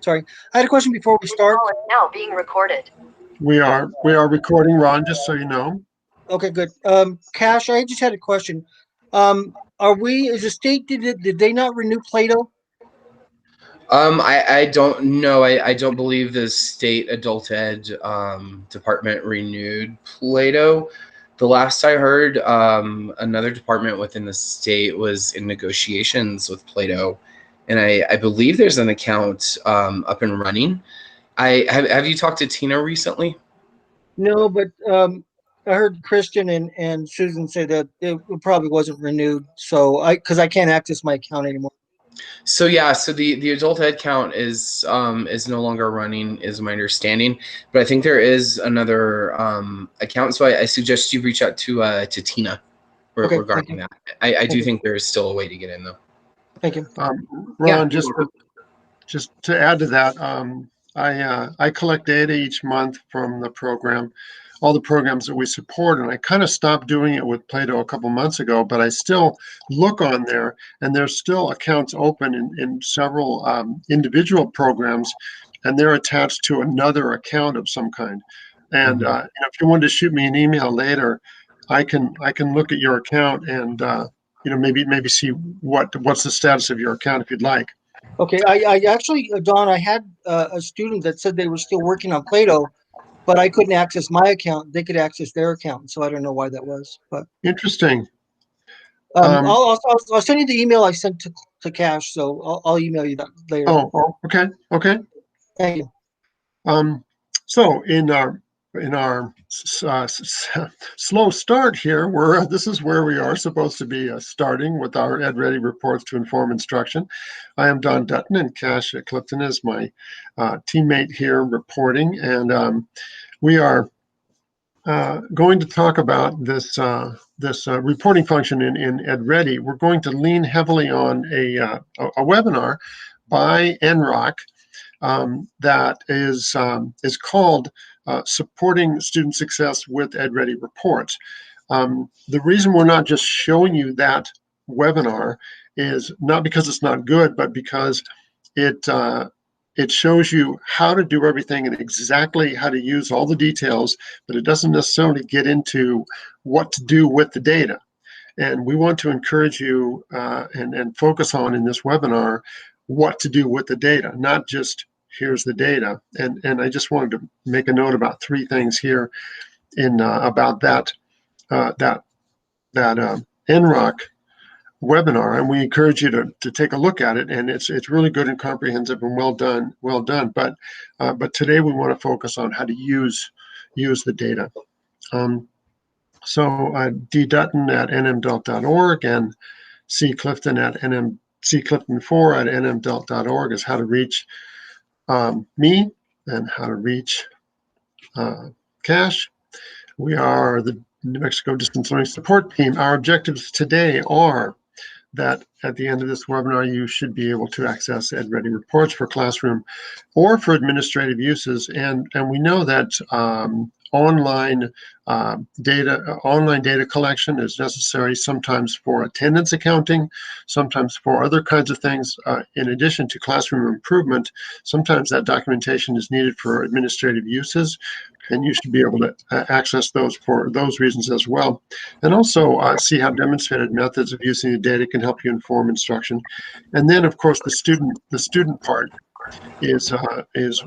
Sorry, I had a question before we start. Call is now being recorded. We are recording, Ron, just so you know. Okay, good. Cash, I just had a question. Are we, as a state, did they not renew Plato? I don't know. I don't believe the state adult ed department renewed Plato. The last I heard, another department within the state was in negotiations with Plato, and I believe there's an account up and running. Have you talked to Tina recently? No, but I heard Christian and Susan say that it probably wasn't renewed. So because I can't access my account anymore. So yeah, so the adult ed count is no longer running, is my understanding. But I think there is another account. So I suggest you reach out to Tina Okay, regarding that. I do think there is still a way to get in though. Thank you. Ron, just to add to that, I collect data each month from the program, all the programs that we support, and I kind of stopped doing it with Plato a couple months ago, but I still look on there, and there's still accounts open in several individual programs, and they're attached to another account of some kind. And if you wanted to shoot me an email later, I can look at your account and maybe see what's the status of your account if you'd like. Okay, I actually, Don, I had a student that said they were still working on Plato, but I couldn't access my account. They could access their account, so I don't know why that was. But interesting. I'll send you the email I sent to Cash, so I'll email you that later. Oh, okay. Thank you. So in our slow start here, this is where we are supposed to be starting with our Edready reports to inform instruction. I am Don Dutton, and Cash Clifton is my teammate here reporting, and we are going to talk about this reporting function in Edready. We're going to lean heavily on a webinar by NROC that is called Supporting Student Success with Edready Reports. The reason we're not just showing you that webinar is not because it's not good, but because it shows you how to do everything and exactly how to use all the details, but it doesn't necessarily get into what to do with the data. And we want to encourage you and focus on in this webinar what to do with the data, not just here's the data. And I just wanted to make a note about three things here in about that NROC webinar, and we encourage you to take a look at it. And it's really good and comprehensive and well done. But today we want to focus on how to use the data. So D Dutton at nmdelt.org and C Clifton at Clifton4 at nmdelt.org is how to reach me and how to reach Cash. We are the New Mexico Distance Learning Support Team. Our objectives today are that at the end of this webinar, you should be able to access Edready reports for classroom or for administrative uses. And we know that online data collection is necessary sometimes for attendance accounting, sometimes for other kinds of things. In addition to classroom improvement, sometimes that documentation is needed for administrative uses, and you should be able to access those for those reasons as well. And also see how demonstrated methods of using the data can help you inform instruction. And then, of course, the student part is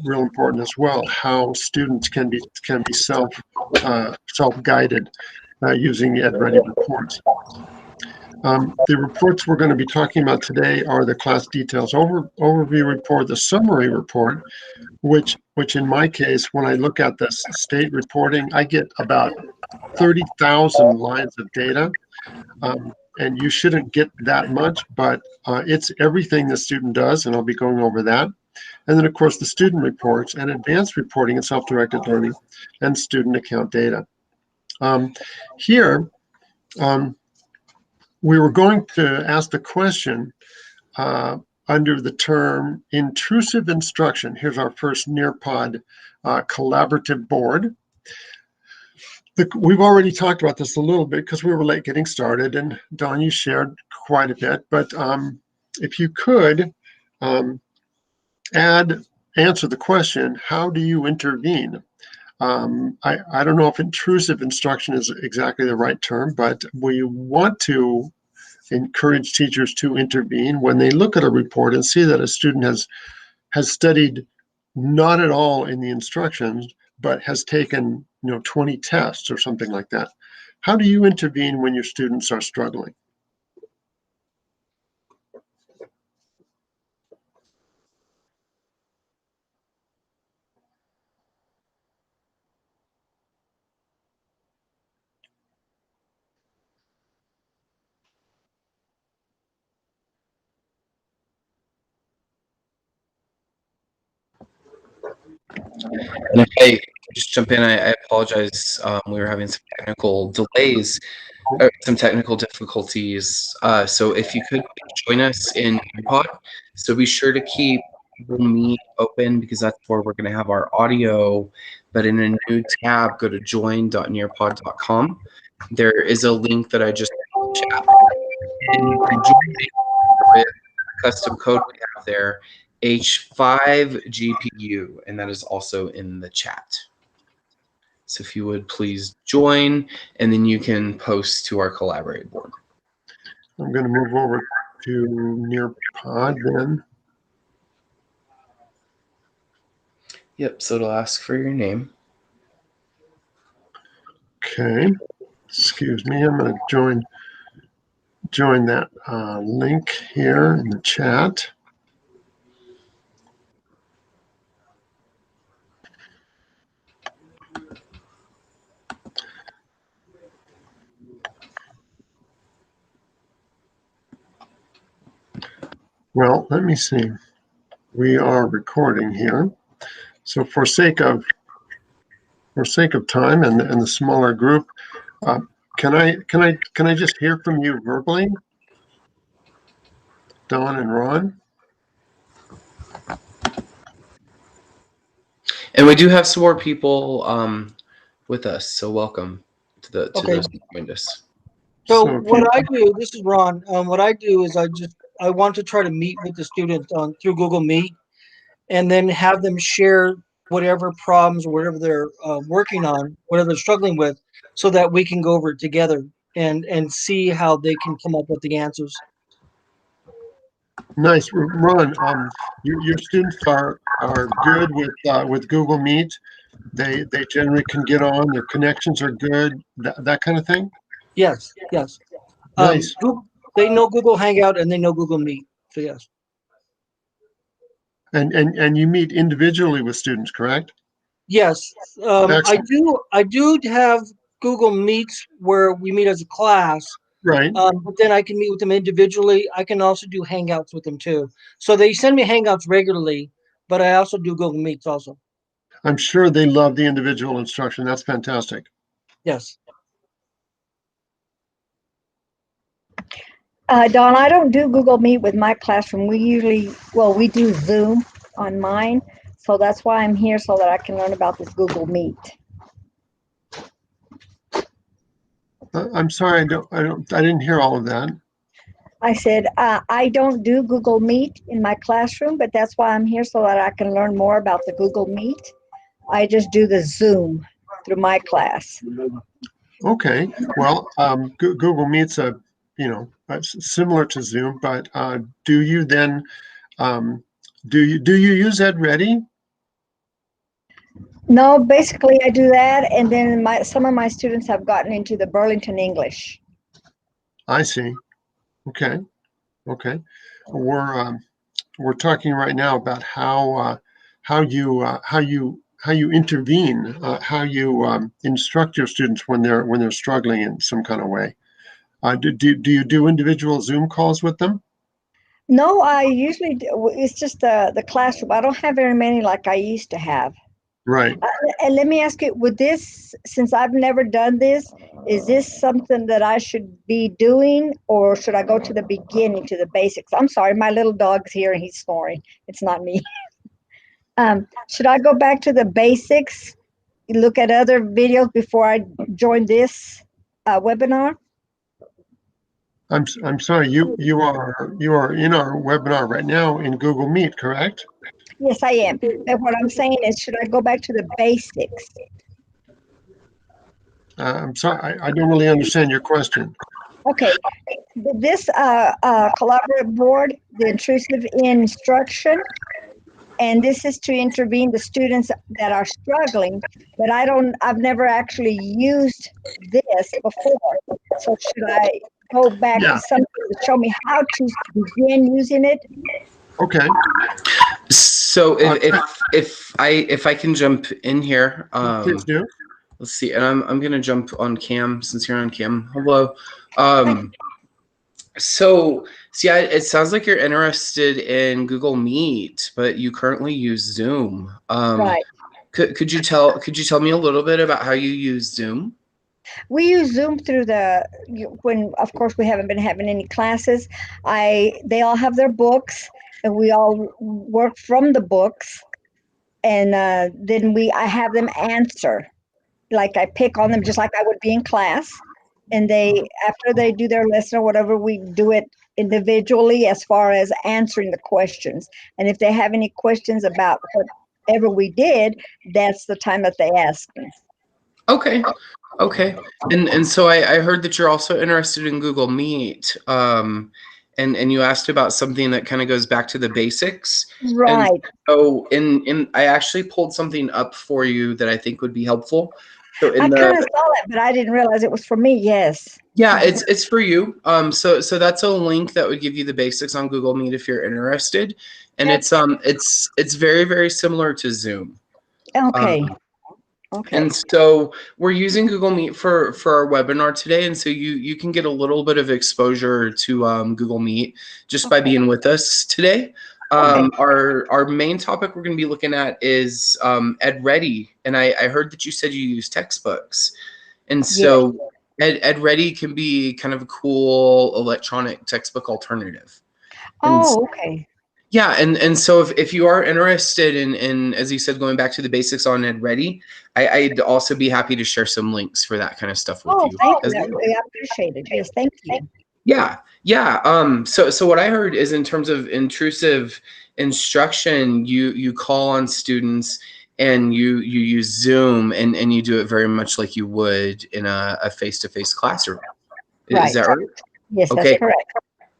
real important as well. How students can be self-guided using the Edready reports. The reports we're going to be talking about today are the class details overview report, the summary report, which in my case, when I look at this state reporting, I get about 30,000 lines of data. And you shouldn't get that much, but it's everything the student does, and I'll be going over that. And then, of course, the student reports and advanced reporting and self-directed learning and student account data. Here, we were going to ask the question under the term intrusive instruction. Here's our first Nearpod collaborative board. We've already talked about this a little bit because we were late getting started, and Don, you shared quite a bit, but if you could add answer the question, how do you intervene? I don't know if intrusive instruction is exactly the right term, but we want to encourage teachers to intervene when they look at a report and see that a student has studied not at all in the instructions, but has taken 20 tests or something like that. How do you intervene when your students are struggling? And if I just jump in, I apologize. We were having some technical delays, or some technical difficulties. So if you could join us in Nearpod, so be sure to keep Google Meet open because that's where we're going to have our audio. But in a new tab, go to join.nearpod.com. There is a link that I just chat, and you can join with a custom code we have there, H5GPU, and that is also in the chat. So if you would please join, and then you can post to our Collaborate board. I'm going to move over to Nearpod then. Yep, so it'll ask for your name. Okay, excuse me, I'm going to join that link here in the chat. Well, let me see. We are recording here. So for sake of time and the smaller group, can I just hear from you verbally, Don and Ron? And we do have some more people with us, so welcome to those who joined us. So what I do, this is Ron. What I do is I want to try to meet with the students through Google Meet, and then have them share whatever problems or whatever they're working on, whatever they're struggling with, so that we can go over it together and see how they can come up with the answers. Nice, Ron. Your students are good with Google Meet. They generally can get on. Their connections are good. That kind of thing. Yes, yes. Nice. They know Google Hangout and they know Google Meet. So yes. And you meet individually with students, correct? Yes. I do have Google Meets where we meet as a class. Right. But then I can meet with them individually. I can also do Hangouts with them too. So they send me Hangouts regularly, but I also do Google Meets also. I'm sure they love the individual instruction. That's fantastic. Yes. Dawn, I don't do Google Meet with my classroom. We do Zoom on mine. So that's why I'm here, so that I can learn about this Google Meet. I'm sorry, I didn't hear all of that. I said, I don't do Google Meet in my classroom, but that's why I'm here, so that I can learn more about the Google Meet. I just do the Zoom through my class. Okay, well, Google Meet's similar to Zoom, but do you then do you use Edready? No, basically I do that, and then some of my students have gotten into the Burlington English. I see. Okay. We're talking right now about how you intervene, how you instruct your students when they're struggling in some kind of way. Do you do individual Zoom calls with them? No, I usually do. It's just the classroom. I don't have very many like I used to have. Right. And let me ask you, since I've never done this, is this something that I should be doing, or should I go to the beginning, to the basics? I'm sorry, my little dog's here and he's snoring. It's not me. Should I go back to the basics, look at other videos before I join this webinar? I'm sorry, you are in our webinar right now in Google Meet, correct? Yes, I am. But what I'm saying is, should I go back to the basics? I'm sorry, I don't really understand your question. Okay, this collaborative board, the intrusive instruction, and this is to intervene the students that are struggling, but I've never actually used this before. So should I go back Yeah. to something to show me how to begin using it? Okay. So if I can jump in here, Please do. let's see, and I'm gonna jump on cam since you're on cam. Hello. So yeah, it sounds like you're interested in Google Meet, but you currently use Zoom. Right. Could you tell me a little bit about how you use Zoom? We use Zoom through when, of course, we haven't been having any classes. They all have their books, and we all work from the books, and then I have them answer. Like I pick on them just like I would be in class, and after they do their lesson or whatever, we do it individually as far as answering the questions. And if they have any questions about whatever we did, that's the time that they ask me. Okay. Okay. And so I heard that you're also interested in Google Meet. And you asked about something that kind of goes back to the basics. Right. And so I actually pulled something up for you that I think would be helpful. So I kind of saw that, but I didn't realize it was for me. Yes. Yeah, it's for you. So that's a link that would give you the basics on Google Meet if you're interested. And it's very, very similar to Zoom. Okay. Okay. And so we're using Google Meet for our webinar today, and so you can get a little bit of exposure to Google Meet just by being with us today. Our main topic we're going to be looking at is Edready, and I heard that you said you use textbooks, and so Edready can be kind of a cool electronic textbook alternative. Okay. Yeah, and so if you are interested in as you said, going back to the basics on Edready, I'd also be happy to share some links for that kind of stuff with you. Thank you. I appreciate it. Yes, thank you. Yeah. So what I heard is in terms of intrusive instruction, you call on students and you use Zoom and you do it very much like you would in a face-to-face classroom. Right. Is that right? Yes, Okay. that's correct.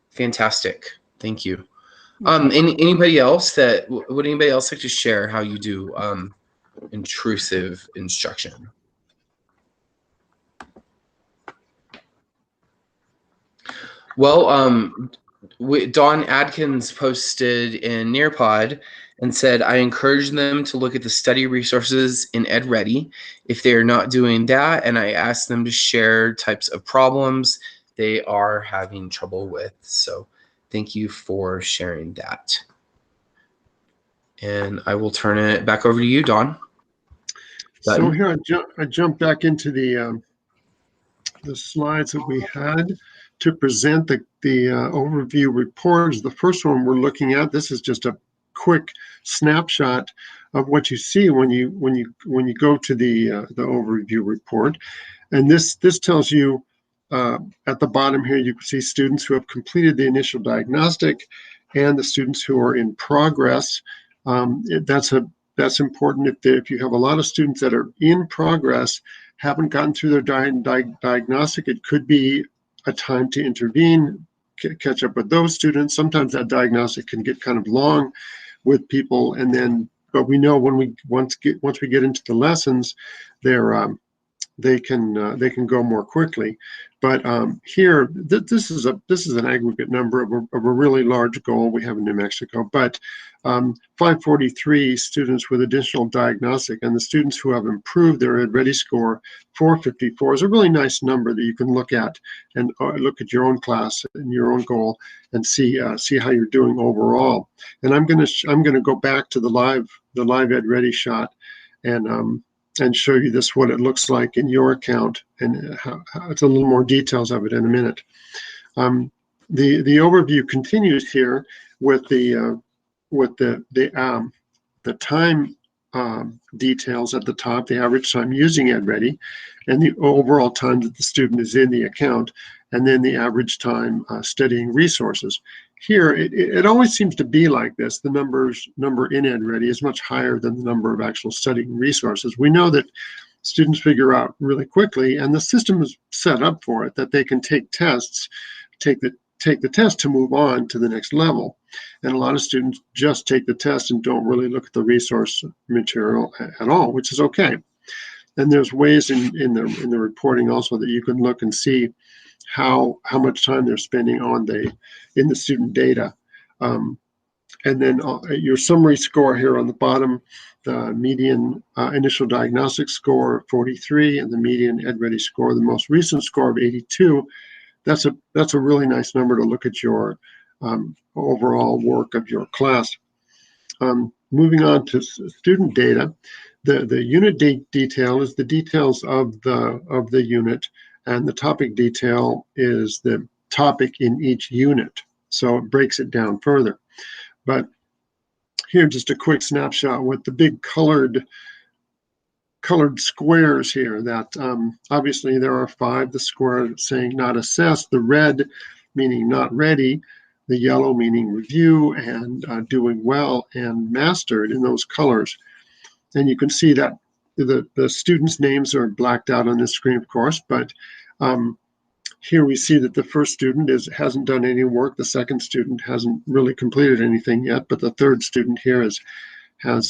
Fantastic. Thank you. Okay. Anybody else would anybody else like to share how you do intrusive instruction? Well, Dawn Adkins posted in Nearpod and said, I encourage them to look at the study resources in Edready if they are not doing that, and I ask them to share types of problems they are having trouble with. So thank you for sharing that. And I will turn it back over to you, Dawn. So here I jump back into the slides that we had to present the overview reports. The first one we're looking at, this is just a quick snapshot of what you see when you go to the overview report, and this tells you at the bottom here you can see students who have completed the initial diagnostic and the students who are in progress. That's important. If you have a lot of students that are in progress, haven't gotten through their diagnostic, it could be a time to intervene, catch up with those students. Sometimes that diagnostic can get kind of long with people, but we know once we get into the lessons, they can go more quickly. But here, this is an aggregate number of a really large goal we have in New Mexico. But 543 students with additional diagnostic, and the students who have improved their Edready score 454 is a really nice number that you can look at and look at your own class and your own goal and see how you're doing overall. And I'm gonna go back to the live Edready shot and show you what it looks like in your account, and how it's a little more details of it in a minute. The overview continues here with the time details at the top, the average time using Edready, and the overall time that the student is in the account, and then the average time studying resources. here, it always seems to be like this. The number in Edready is much higher than the number of actual studying resources. We know that students figure out really quickly, and the system is set up for it, that they can take tests, take the test to move on to the next level. And a lot of students just take the test and don't really look at the resource material at all, which is okay. And there's ways in the reporting also that you can look and see how much time they're spending in the student data. And then your summary score here on the bottom, the median initial diagnostic score 43 and the median Edready score, the most recent score of 82. That's a really nice number to look at your overall work of your class. Moving on to student data, the unit detail is the details of the unit, and the topic detail is the topic in each unit. So it breaks it down further. But here, just a quick snapshot with the big colored squares here that obviously there are 5, the square saying not assessed, the red meaning not ready, the yellow meaning review and doing well and mastered in those colors. And you can see that the students' names are blacked out on this screen, of course, but here we see that the first student hasn't done any work, the second student hasn't really completed anything yet, but the third student here has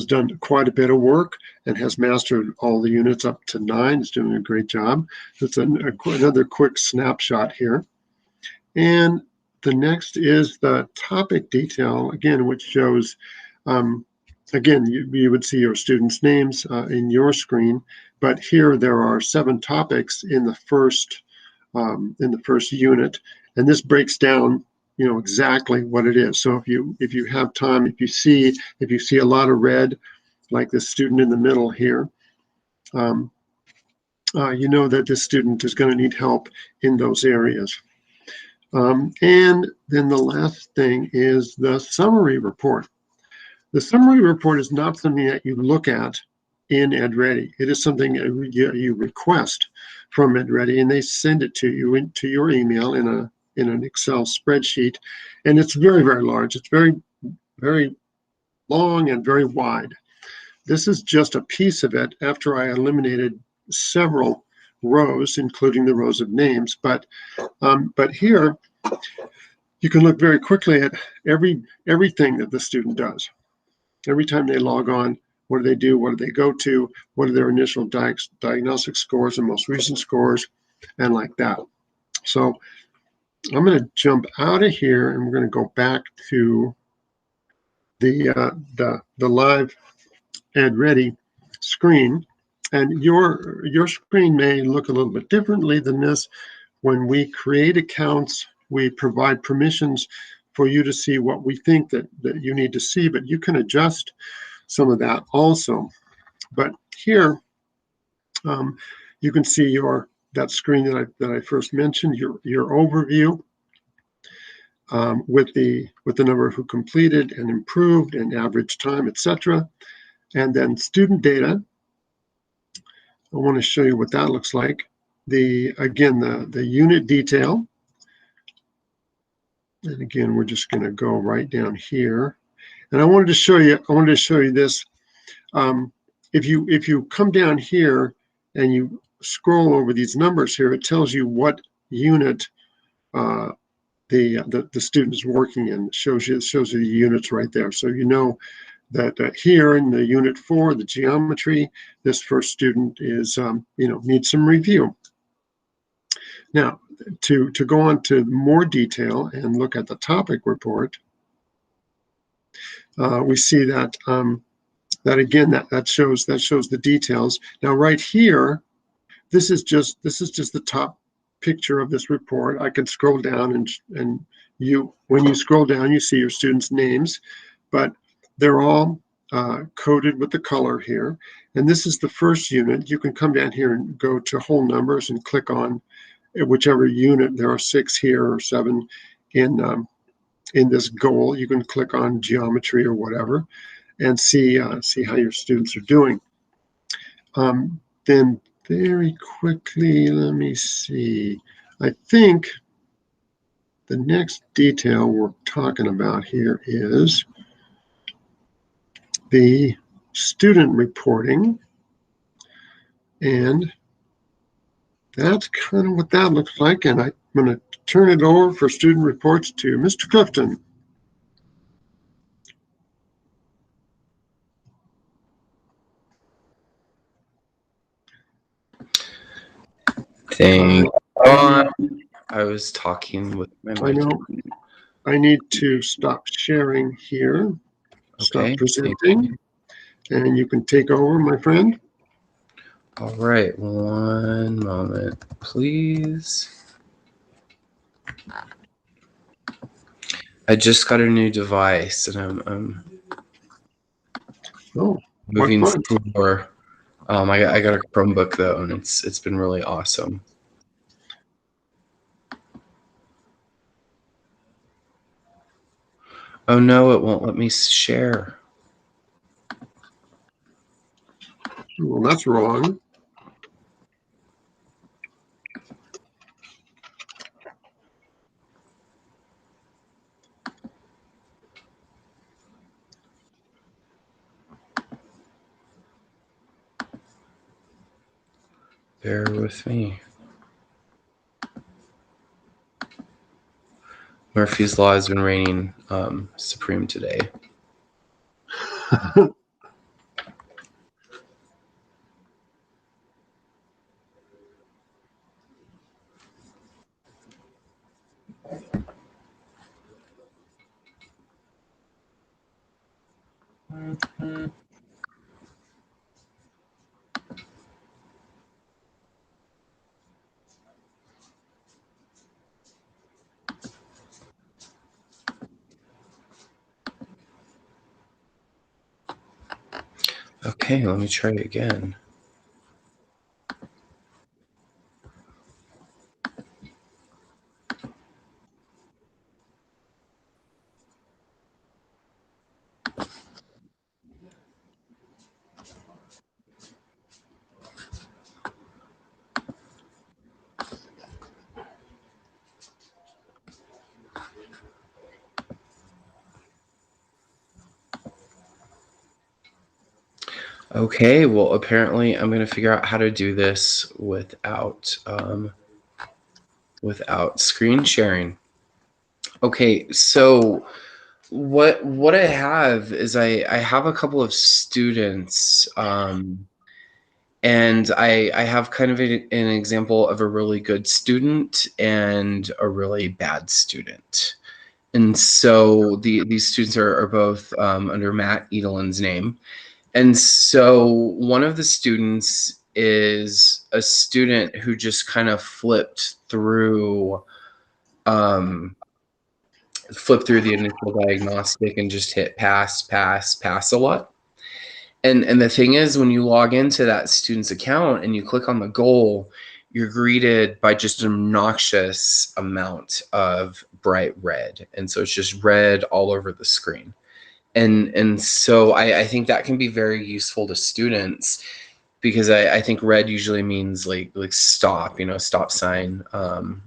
done quite a bit of work and has mastered all the units up to 9. Is doing a great job. That's another quick snapshot here. And the next is the topic detail, again, which shows, again, you would see your students' names in your screen, but here there are 7 topics in the first unit, and this breaks down, exactly what it is. So if you have time, if you see a lot of red, like this student in the middle here, you know that this student is going to need help in those areas. And then the last thing is the summary report. The summary report is not something that you look at in Edready. It is something you request from Edready, and they send it to you into your email in an Excel spreadsheet, and it's very, very large. It's very, very long and very wide. This is just a piece of it after I eliminated several rows, including the rows of names. But here you can look very quickly at everything that the student does. Every time they log on, what do they do? What do they go to? What are their initial diagnostic scores and most recent scores, and like that. So I'm going to jump out of here, and we're going to go back to the live Edready screen. And your screen may look a little bit differently than this. When we create accounts, we provide permissions for you to see what we think that you need to see, but you can adjust some of that also. But here, you can see that screen that I first mentioned, your overview with the number who completed and improved and average time, etc. And then student data. I want to show you what that looks like. Again, the unit detail. And again, we're just going to go right down here. And I wanted to show you this. If you come down here and you scroll over these numbers here, it tells you what unit the student is working in. It shows you the units right there. So you know that here in the unit 4, the geometry, this first student is needs some review. Now, to go on to more detail and look at the topic report, we see that again that shows the details. Now, right here, this is just the top picture of this report. I can scroll down and when you scroll down, you see your students' names, but they're all coded with the color here. And this is the first unit. You can come down here and go to whole numbers and click on whichever unit. There are 6 here or 7 in this goal. You can click on geometry or whatever and see how your students are doing. Then very quickly, let me see. I think the next detail we're talking about here is the student reporting. And that's kind of what that looks like. And I'm going to turn it over for student reports to Mr. Clifton. Thank I was talking with my I mic. know I need to stop sharing here. Okay. Stop presenting. And you can take over, my friend. All right. One moment, please. I just got a new device, and I'm moving slower. I got a Chromebook though, and it's been really awesome. Oh no, it won't let me share. Well, that's wrong. Bear with me. Murphy's Law has been reigning supreme today. Okay, let me try again. Okay, well, apparently I'm going to figure out how to do this without screen sharing. Okay, so what I have is I have a couple of students, and I have kind of an example of a really good student and a really bad student. And so these students are both under Matt Edelin's name. And so one of the students is a student who just kind of flipped through the initial diagnostic and just hit pass, pass, pass a lot. And the thing is, when you log into that student's account and you click on the goal, you're greeted by just an obnoxious amount of bright red. And so it's just red all over the screen. And so I think that can be very useful to students, because I think red usually means like stop, stop sign,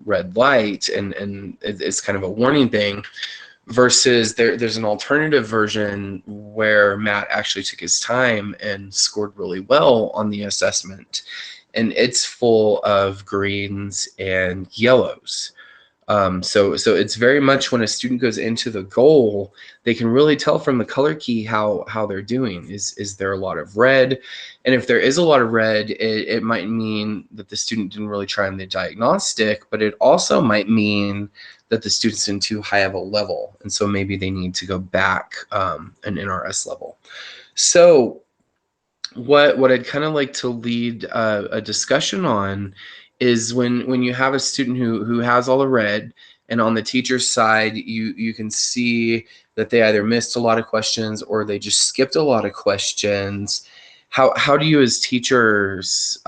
red light, and it's kind of a warning thing. Versus there's an alternative version where Matt actually took his time and scored really well on the assessment, and it's full of greens and yellows. So it's very much when a student goes into the goal, they can really tell from the color key how they're doing. Is there a lot of red? And if there is a lot of red, it might mean that the student didn't really try on the diagnostic, but it also might mean that the student's in too high of a level. And so maybe they need to go back an NRS level. So what I'd kind of like to lead a discussion on is when you have a student who has all the red, and on the teacher's side you can see that they either missed a lot of questions or they just skipped a lot of questions. How do you as teachers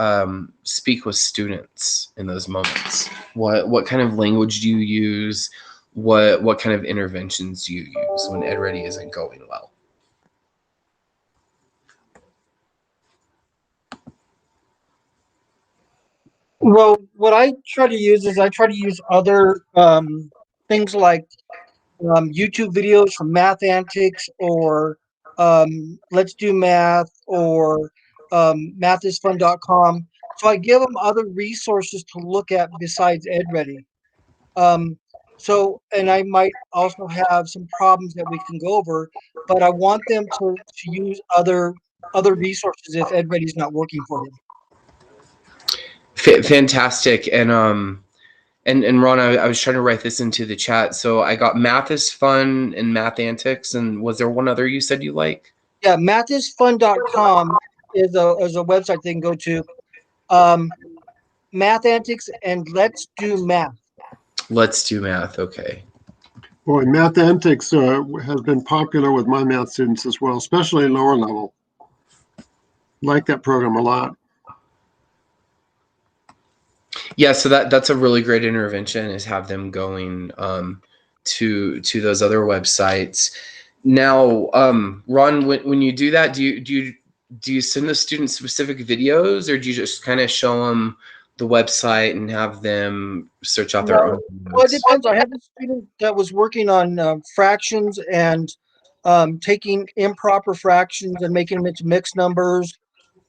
speak with students in those moments? What kind of language do you use? What kind of interventions do you use when Edready isn't going well? Well, what I try to use is I try to use other things like YouTube videos from Math Antics or Let's Do Math or mathisfun.com. So I give them other resources to look at besides Edready. Um, and I might also have some problems that we can go over, but I want them to use other resources if Edready's not working for them. Fantastic. And Ron, I was trying to write this into the chat. So I got Math is Fun and Math Antics, and was there one other you said you like? Yeah, mathisfun.com is a website they can go to. Math Antics and Let's Do Math. Let's Do Math. Okay. Boy, Math Antics has been popular with my math students as well, especially lower level. Like that program a lot. Yeah, so that's a really great intervention, is have them going to those other websites. Now, Ron, when you do that, do you send the students specific videos, or do you just kind of show them the website and have them search out their own Well, it videos? depends. I had a student that was working on fractions and taking improper fractions and making them into mixed numbers.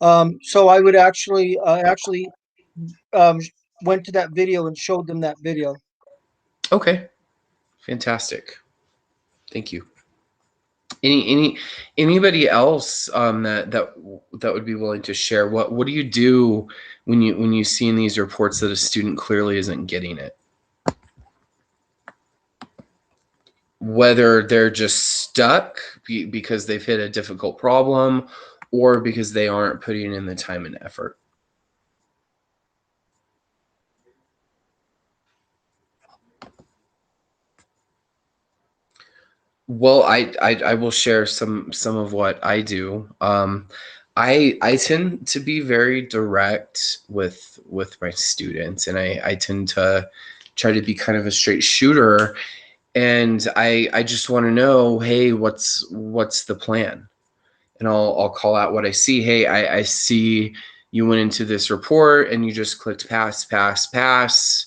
So I would actually um, went to that video and showed them that video. Okay, fantastic. Thank you. Anybody else that would be willing to share? What do you do when you see in these reports that a student clearly isn't getting it? Whether they're just stuck because they've hit a difficult problem, or because they aren't putting in the time and effort. Well, I will share some of what I do. I tend to be very direct with my students, and I tend to try to be kind of a straight shooter. And I just want to know, hey, what's the plan? And I'll call out what I see. Hey, I see you went into this report and you just clicked pass, pass, pass.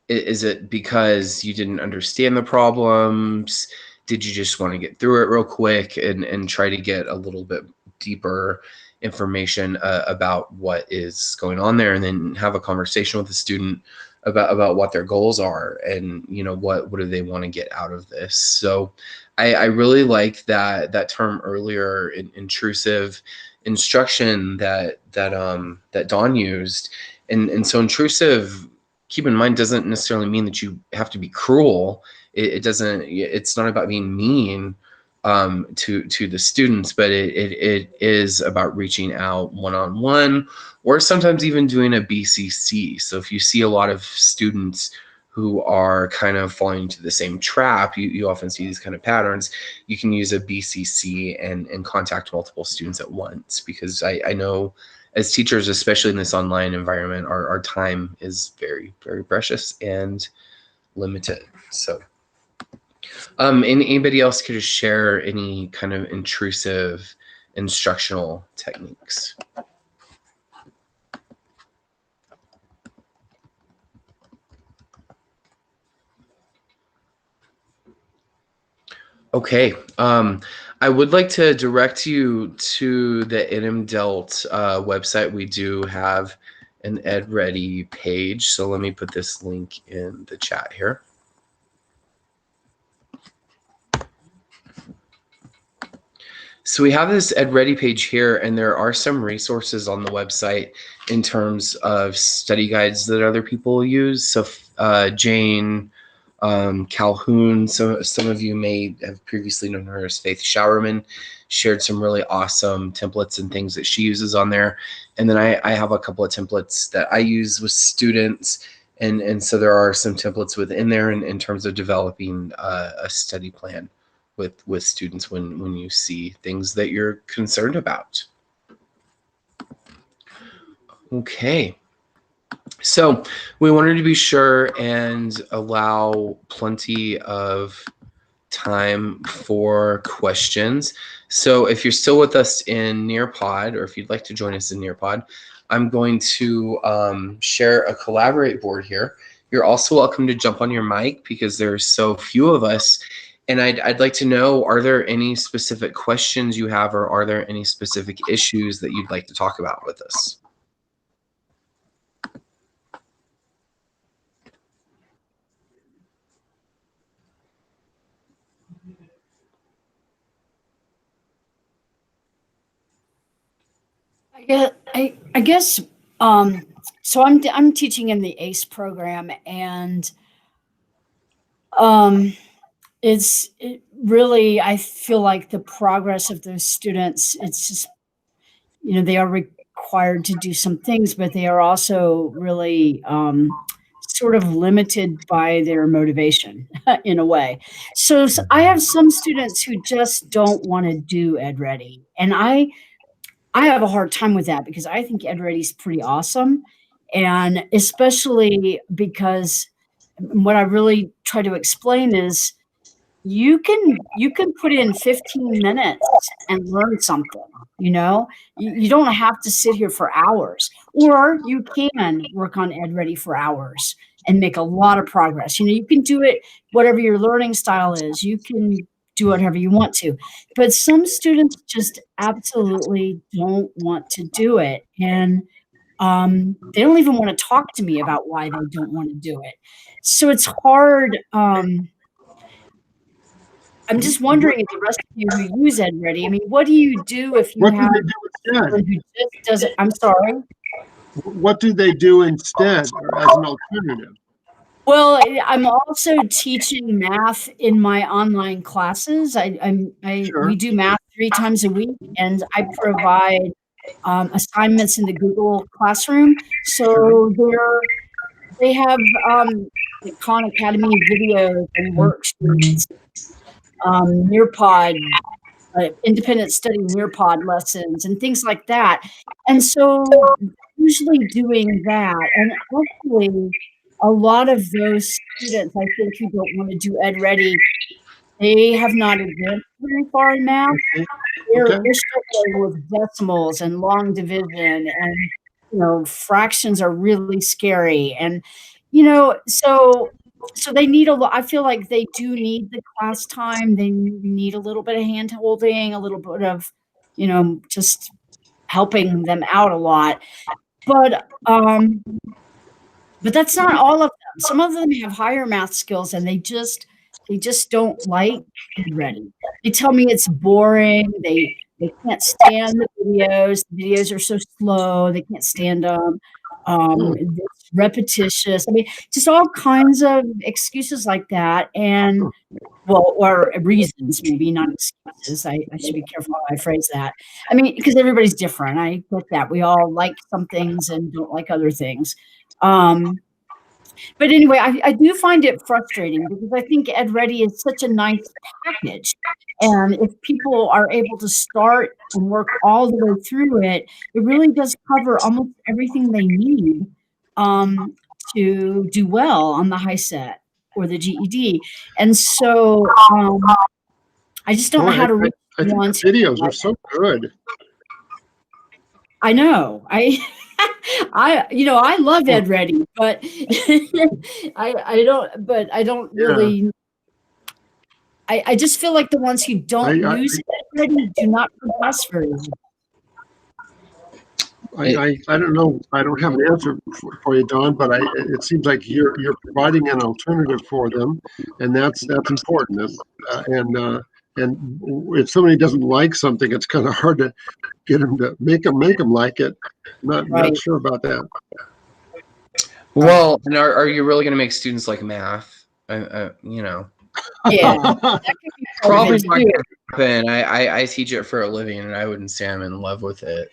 Is it because you didn't understand the problems? Did you just want to get through it real quick and try to get a little bit deeper information about what is going on there, and then have a conversation with the student about what their goals are, and what do they want to get out of this. So I really like that term earlier, intrusive instruction that Dawn used. And so intrusive, keep in mind, doesn't necessarily mean that you have to be cruel. It doesn't. It's not about being mean to the students, but it is about reaching out one-on-one, or sometimes even doing a BCC. So if you see a lot of students who are kind of falling into the same trap, you often see these kind of patterns. You can use a BCC and contact multiple students at once, because I know, as teachers, especially in this online environment, our time is very, very precious and limited. So anybody else could just share any kind of intrusive instructional techniques? Okay. I would like to direct you to the NMDELT website. We do have an Edready page. So let me put this link in the chat here. So we have this Edready page here, and there are some resources on the website in terms of study guides that other people use. So Jane Calhoun, so some of you may have previously known her as Faith Showerman, shared some really awesome templates and things that she uses on there. And then I have a couple of templates that I use with students. And so there are some templates within there in terms of developing a study plan with students when you see things that you're concerned about. Okay. So we wanted to be sure and allow plenty of time for questions. So if you're still with us in Nearpod, or if you'd like to join us in Nearpod, I'm going to share a Collaborate board here. you're also welcome to jump on your mic because there's so few of us. And I'd like to know, are there any specific questions you have, or are there any specific issues that you'd like to talk about with us? I guess so I'm teaching in the ACE program, and it really, I feel like the progress of those students, it's just, they are required to do some things, but they are also really sort of limited by their motivation in a way. So I have some students who just don't want to do Edready, and I have a hard time with that because I think Edready is pretty awesome, and especially because what I really try to explain is you can put in 15 minutes and learn something, you know? You don't have to sit here for hours, or you can work on Edready for hours and make a lot of progress. You can do it whatever your learning style is. You can do whatever you want to. But some students just absolutely don't want to do it. And they don't even want to talk to me about why they don't want to do it. So it's hard. I'm just wondering if the rest of you who use Edready, I mean, what do you do if you What do have they do instead? someone who just doesn't? I'm sorry. What do they do instead, or as an alternative? Well, I'm also teaching math in my online classes. We Sure. do math 3 times a week, and I provide assignments in the Google Classroom. Sure. So they have the Khan Academy videos and worksheets, Nearpod, independent study Nearpod lessons and things like that. And so usually doing that, and actually a lot of those students, I think, who don't want to do Edready, they have not advanced very far in math. Okay. They're struggling with decimals and long division, and fractions are really scary. And so they need a lot. I feel like they do need the class time. They need a little bit of hand holding, a little bit of, just helping them out a lot. But that's not all of them. Some of them have higher math skills, and they just don't like Edready. They tell me it's boring. They can't stand the videos. The videos are so slow. They can't stand them. It's repetitious. I mean, just all kinds of excuses like that. And or reasons, maybe not excuses. I should be careful how I phrase that. I mean, because everybody's different. I get that. We all like some things and don't like other things. But anyway, I do find it frustrating because I think Edready is such a nice package. And if people are able to start and work all the way through it, it really does cover almost everything they need to do well on the high set or the GED. And so I just don't know how to reach I think the videos are so good. I know. I love Edready, but I don't really. I just feel like the ones who don't use Edready do not progress very well. I don't know. I don't have an answer for you, Don, but it seems like you're providing an alternative for them, and that's important. And if somebody doesn't like something, it's kind of hard to get them to make them like it. Not sure about that. Well, and are you really going to make students like math? Yeah, probably not going to happen. I teach it for a living, and I wouldn't say I'm in love with it.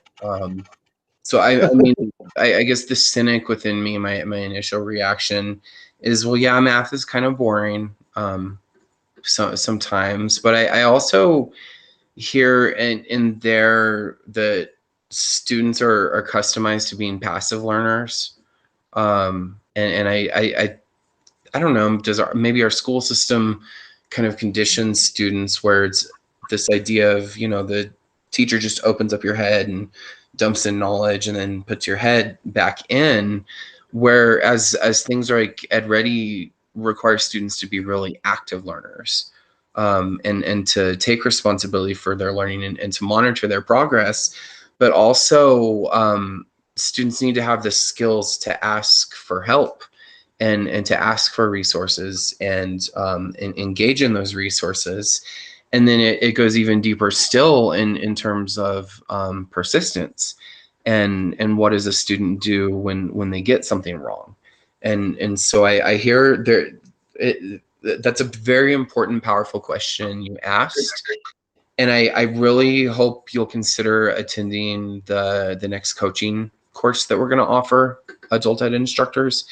So I mean, I guess the cynic within me, my initial reaction is, well, yeah, math is kind of boring sometimes, but I also hear in there that students are customized to being passive learners, and I don't know, maybe our school system kind of conditions students where it's this idea of, the teacher just opens up your head and dumps in knowledge and then puts your head back in, Whereas as things like Edready require students to be really active learners, and to take responsibility for their learning, and to monitor their progress, but also students need to have the skills to ask for help, and to ask for resources, and engage in those resources. And then it goes even deeper still in terms of persistence, and what does a student do when they get something wrong. And so I hear there, that's a very important, powerful question you asked. And I really hope you'll consider attending the next coaching course that we're going to offer adult ed instructors.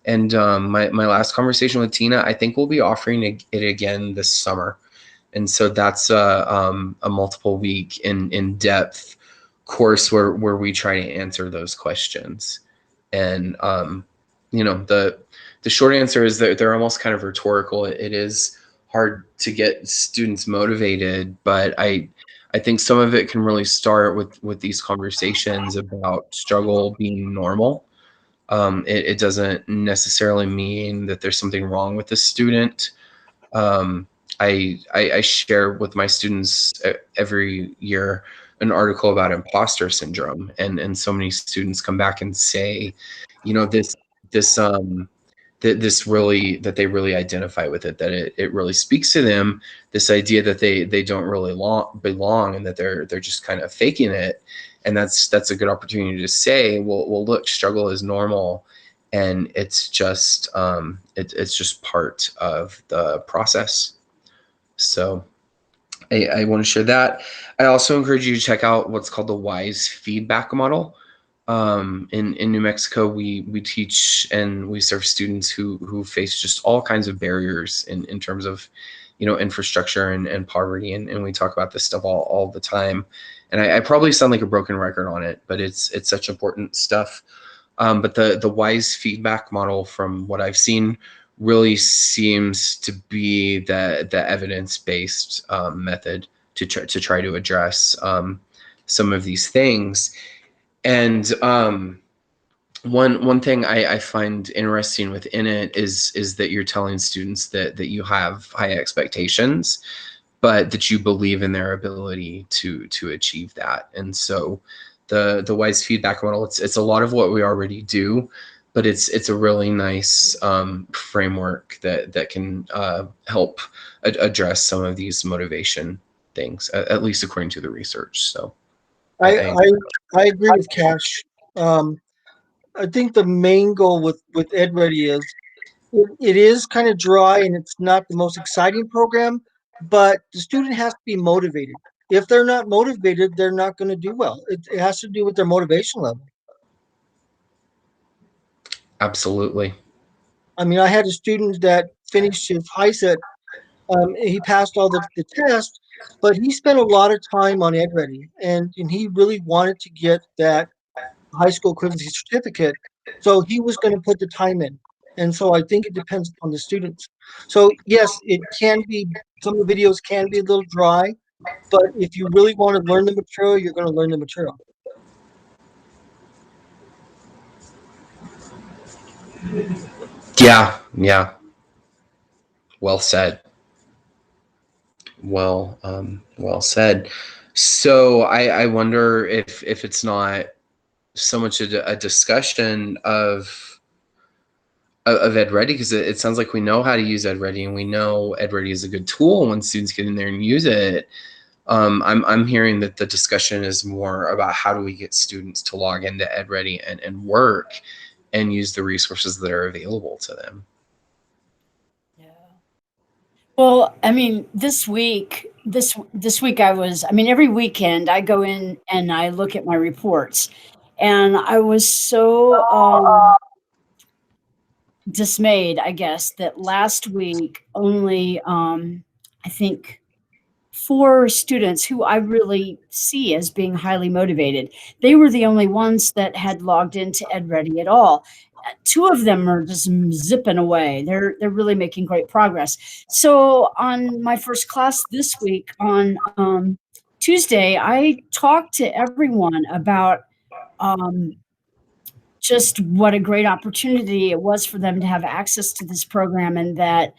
And my last conversation with Tina, I think we'll be offering it again this summer. And so that's a multiple week in depth course where we try to answer those questions. And the short answer is that they're almost kind of rhetorical. It is hard to get students motivated, but I think some of it can really start with these conversations about struggle being normal. It doesn't necessarily mean that there's something wrong with the student. I share with my students every year an article about imposter syndrome, and so many students come back and say, this this really, that they really identify with it, that it really speaks to them, this idea that they don't really belong, and that they're just kind of faking it. And that's a good opportunity to say, well look, struggle is normal, and it's just it's just part of the process. So I want to share that. I also encourage you to check out what's called the WISE feedback model. In New Mexico, we teach and we serve students who face just all kinds of barriers in terms of, infrastructure and poverty. And we talk about this stuff all the time. And I probably sound like a broken record on it, but it's such important stuff. But the WISE feedback model, from what I've seen, really seems to be the evidence-based method to try to address some of these things. And one thing I find interesting within it is that you're telling students that you have high expectations, but that you believe in their ability to achieve that. And so the WISE feedback model, it's a lot of what we already do, but it's a really nice framework that can help address some of these motivation things, at least according to the research. So I agree with Cash. I think the main goal with Edready is it is kind of dry and it's not the most exciting program, but the student has to be motivated. If they're not motivated, they're not going to do well. It has to do with their motivation level. absolutely. I mean, I had a student that finished his high set. He passed all the tests, but he spent a lot of time on Edready, and he really wanted to get that high school equivalency certificate. So he was going to put the time in. And so I think it depends on the students. So yes, it can be, some of the videos can be a little dry, but if you really want to learn the material, you're going to learn the material. Yeah. Well said. Well said. So I wonder if it's not so much a discussion of Edready, because it sounds like we know how to use Edready, and we know Edready is a good tool when students get in there and use it. I'm hearing that the discussion is more about how do we get students to log into Edready and work and use the resources that are available to them. Yeah. Well, I mean, this week I mean, every weekend I go in and I look at my reports, and I was so dismayed, I guess, that last week only I think 4 students who I really see as being highly motivated, they were the only ones that had logged into Edready at all. 2 of them are just zipping away. They're really making great progress. So on my first class this week on Tuesday, I talked to everyone about just what a great opportunity it was for them to have access to this program, and that,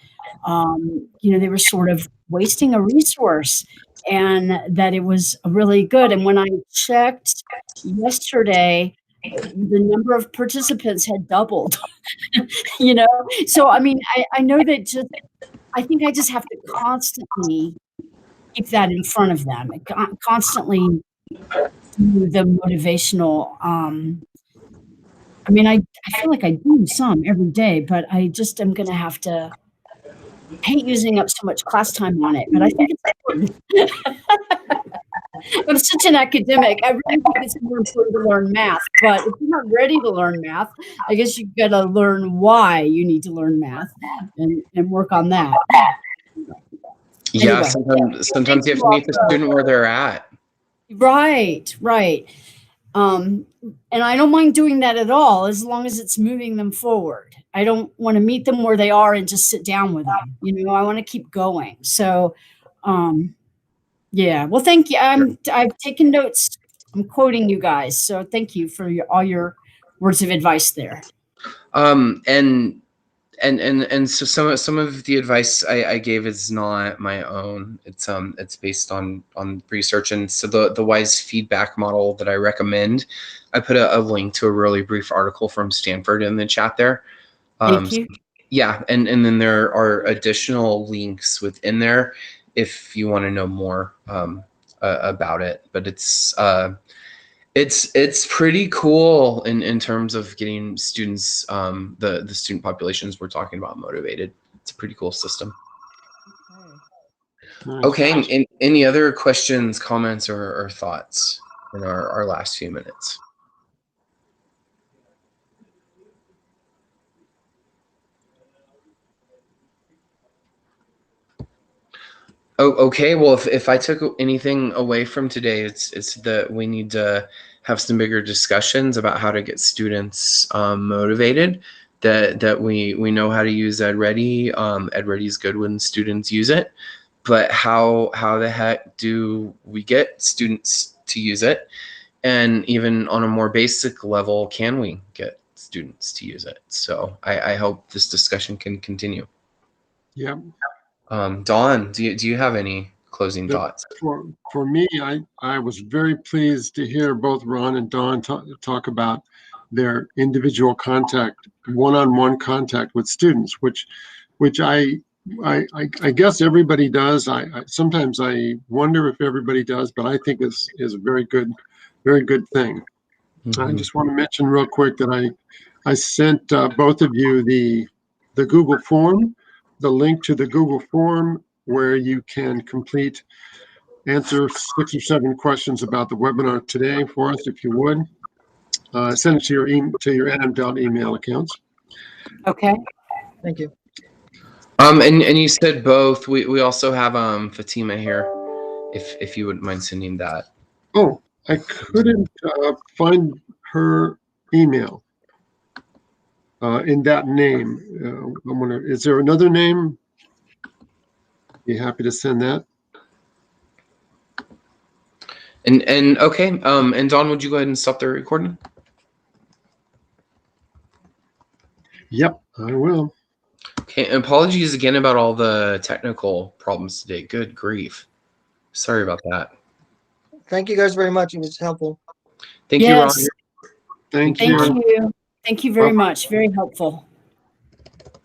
they were sort of wasting a resource, and that it was really good. And when I checked yesterday, the number of participants had doubled, So, I mean, I know that I think I just have to constantly keep that in front of them, and constantly do the motivational, I mean, I feel like I do some every day, but I just am gonna have to I hate using up so much class time on it, but I think it's important. I'm such an academic. I really think it's more important to learn math, but if you're not ready to learn math, I guess you gotta learn why you need to learn math and work on that. Yeah, Anyway, sometimes you have you to all meet the student where they're at. Right, right. And I don't mind doing that at all, as long as it's moving them forward. I don't want to meet them where they are and just sit down with them. I want to keep going. So, yeah. Well, thank you. I've taken notes. I'm quoting you guys. So thank you for all your words of advice there. And so some of the advice I gave is not my own. It's based on research. And so the WISE feedback model that I recommend, I put a link to a really brief article from Stanford in the chat there. Thank you. Yeah, and then there are additional links within there if you want to know more about it. But it's pretty cool in terms of getting students, the student populations we're talking about, motivated. It's a pretty cool system. Nice. Okay, and any other questions, comments, or thoughts in our last few minutes? Oh, okay. Well, if I took anything away from today, it's that we need to have some bigger discussions about how to get students motivated. That we know how to use Edready. Edready is good when students use it, but how the heck do we get students to use it? And even on a more basic level, can we get students to use it? So I hope this discussion can continue. Yeah. Dawn, do you have any closing thoughts? For me, I was very pleased to hear both Ron and Dawn talk about their individual contact, one-on-one contact with students, which I guess everybody does. Sometimes I wonder if everybody does, but I think is a very good thing. Mm-hmm. I just want to mention real quick that I sent both of you the Google form, the link to the Google form where you can answer 6 or 7 questions about the webinar today for us, if you would. Send it to your NMDL email accounts. Okay. Thank you. And you said both. We also have Fatima here, if you wouldn't mind sending that. Oh, I couldn't find her email in that name. I'm wondering, is there another name? Be happy to send that. And okay. And Dawn, would you go ahead and stop the recording? Yep, I will. Okay. Apologies again about all the technical problems today. Good grief. Sorry about that. Thank you guys very much. It was helpful. Thank Yes. you, Ron. Thank Thank you. you. Thank you very much. Very helpful.